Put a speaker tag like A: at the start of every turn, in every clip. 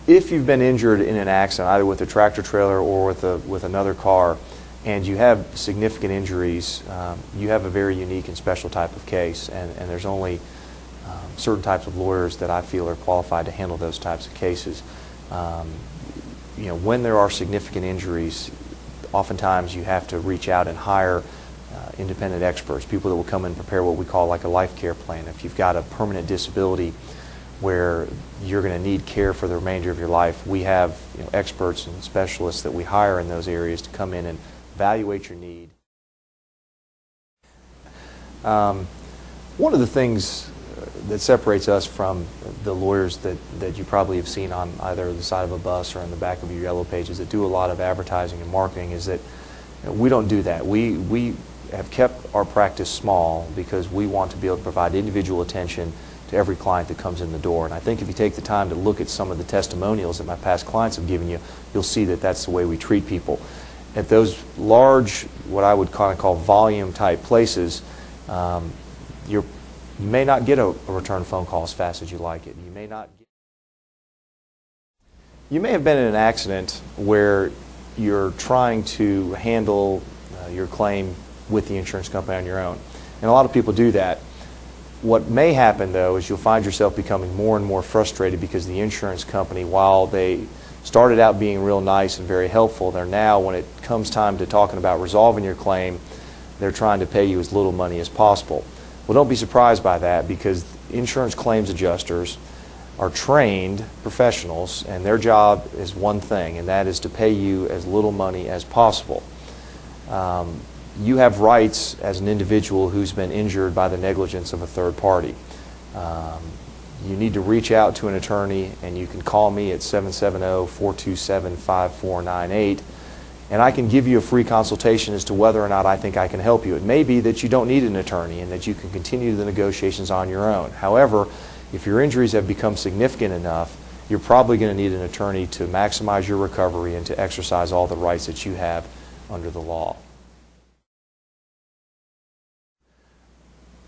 A: if you've been injured in an accident, either with a tractor trailer or with another car, and you have significant injuries, you have a very unique and special type of case, and there's only certain types of lawyers that I feel are qualified to handle those types of cases. When there are significant injuries, oftentimes you have to reach out and hire independent experts, people that will come and prepare what we call like a life care plan. If you've got a permanent disability where you're going to need care for the remainder of your life, we have experts and specialists that we hire in those areas to come in and evaluate your need. One of the things that separates us from the lawyers that you probably have seen on either the side of a bus or on the back of your yellow pages that do a lot of advertising and marketing is that we don't do that. We have kept our practice small because we want to be able to provide individual attention to every client that comes in the door. And I think if you take the time to look at some of the testimonials that my past clients have given you, you'll see that that's the way we treat people. At those large, what I would kind of call volume type places, you may not get a return phone call as fast as you like it. You may have been in an accident where you're trying to handle your claim with the insurance company on your own. And a lot of people do that. What may happen, though, is you'll find yourself becoming more and more frustrated because the insurance company, while they started out being real nice and very helpful, they're now, when it comes time to talking about resolving your claim, they're trying to pay you as little money as possible. Well, don't be surprised by that, because insurance claims adjusters are trained professionals, and their job is one thing, and that is to pay you as little money as possible. You have rights as an individual who's been injured by the negligence of a third party. You need to reach out to an attorney, and you can call me at 770-427-5498, and I can give you a free consultation as to whether or not I think I can help you. It may be that you don't need an attorney and that you can continue the negotiations on your own. However, if your injuries have become significant enough, you're probably going to need an attorney to maximize your recovery and to exercise all the rights that you have under the law.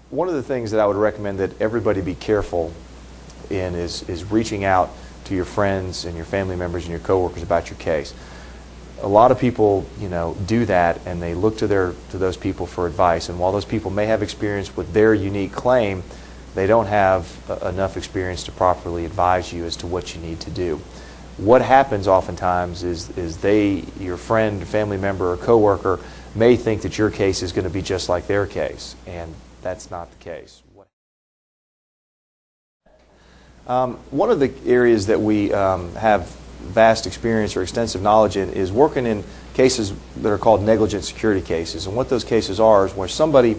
A: One of the things that I would recommend that everybody be careful in is reaching out to your friends and your family members and your coworkers about your case. A lot of people, do that, and they look to those people for advice. And while those people may have experience with their unique claim, they don't have enough experience to properly advise you as to what you need to do. What happens oftentimes is your friend, family member, or coworker may think that your case is going to be just like their case, and that's not the case. One of the areas that we have vast experience or extensive knowledge in is working in cases that are called negligent security cases. And what those cases are is where somebody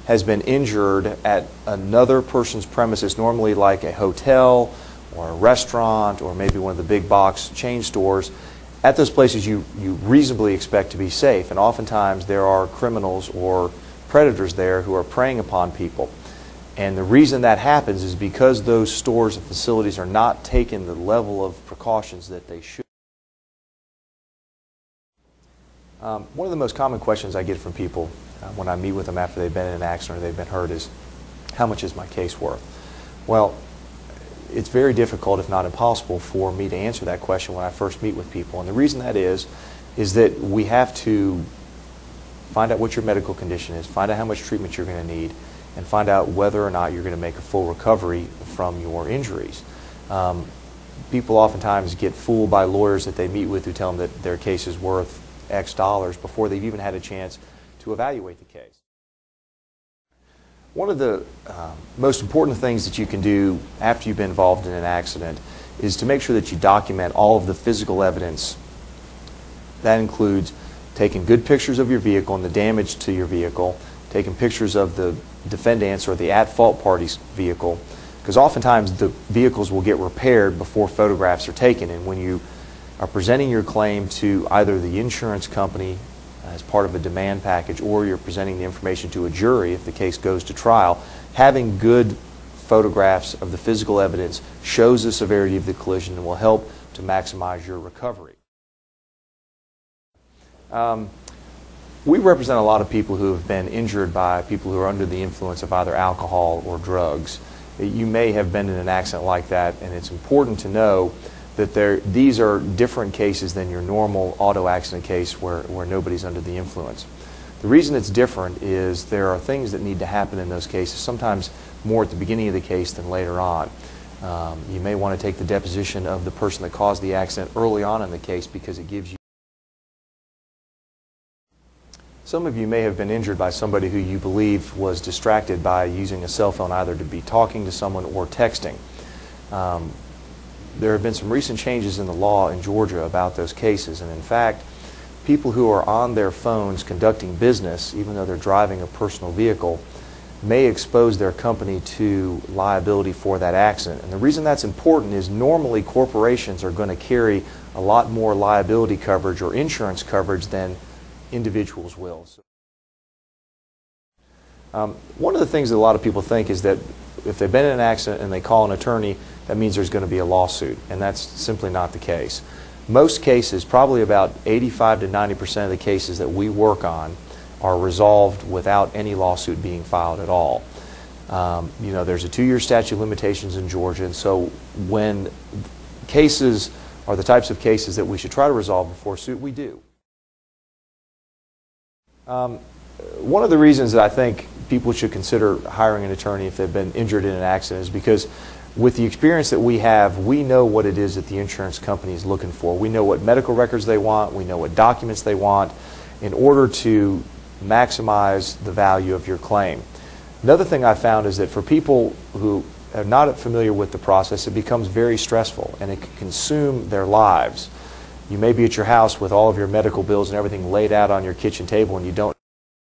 A: has been injured at another person's premises, normally like a hotel or a restaurant or maybe one of the big box chain stores. At those places you reasonably expect to be safe, and oftentimes there are criminals or predators there who are preying upon people. And the reason that happens is because those stores and facilities are not taking the level of precautions that they should. One of the most common questions I get from people when I meet with them after they've been in an accident or they've been hurt is, how much is my case worth? Well, it's very difficult, if not impossible, for me to answer that question when I first meet with people. And the reason that is that we have to find out what your medical condition is, find out how much treatment you're going to need, and find out whether or not you're going to make a full recovery from your injuries. People oftentimes get fooled by lawyers that they meet with who tell them that their case is worth X dollars before they've even had a chance to evaluate the case. One of the most important things that you can do after you've been involved in an accident is to make sure that you document all of the physical evidence. That includes taking good pictures of your vehicle and the damage to your vehicle, taking pictures of the defendant's or the at-fault party's vehicle, because oftentimes the vehicles will get repaired before photographs are taken. And when you are presenting your claim to either the insurance company as part of a demand package, or you're presenting the information to a jury if the case goes to trial, having good photographs of the physical evidence shows the severity of the collision and will help to maximize your recovery. We represent a lot of people who have been injured by people who are under the influence of either alcohol or drugs. You may have been in an accident like that, and it's important to know that these are different cases than your normal auto accident case where nobody's under the influence. The reason it's different is there are things that need to happen in those cases, sometimes more at the beginning of the case than later on. You may want to take the deposition of the person that caused the accident early on in the case because it gives you. Some of you may have been injured by somebody who you believe was distracted by using a cell phone either to be talking to someone or texting. There have been some recent changes in the law in Georgia about those cases, and in fact, people who are on their phones conducting business, even though they're driving a personal vehicle, may expose their company to liability for that accident. And the reason that's important is normally corporations are going to carry a lot more liability coverage or insurance coverage than individuals will. One of the things that a lot of people think is that if they've been in an accident and they call an attorney, that means there's going to be a lawsuit, and that's simply not the case. Most cases, probably about 85 to 90% of the cases that we work on, are resolved without any lawsuit being filed at all. You know, there's a 2-year statute of limitations in Georgia, and so when cases are the types of cases that we should try to resolve before suit, we do. One of the reasons that I think people should consider hiring an attorney if they've been injured in an accident is because with the experience that we have, we know what it is that the insurance company is looking for. We know what medical records they want, we know what documents they want in order to maximize the value of your claim. Another thing I found is that for people who are not familiar with the process, it becomes very stressful and it can consume their lives. You may be at your house with all of your medical bills and everything laid out on your kitchen table and you don't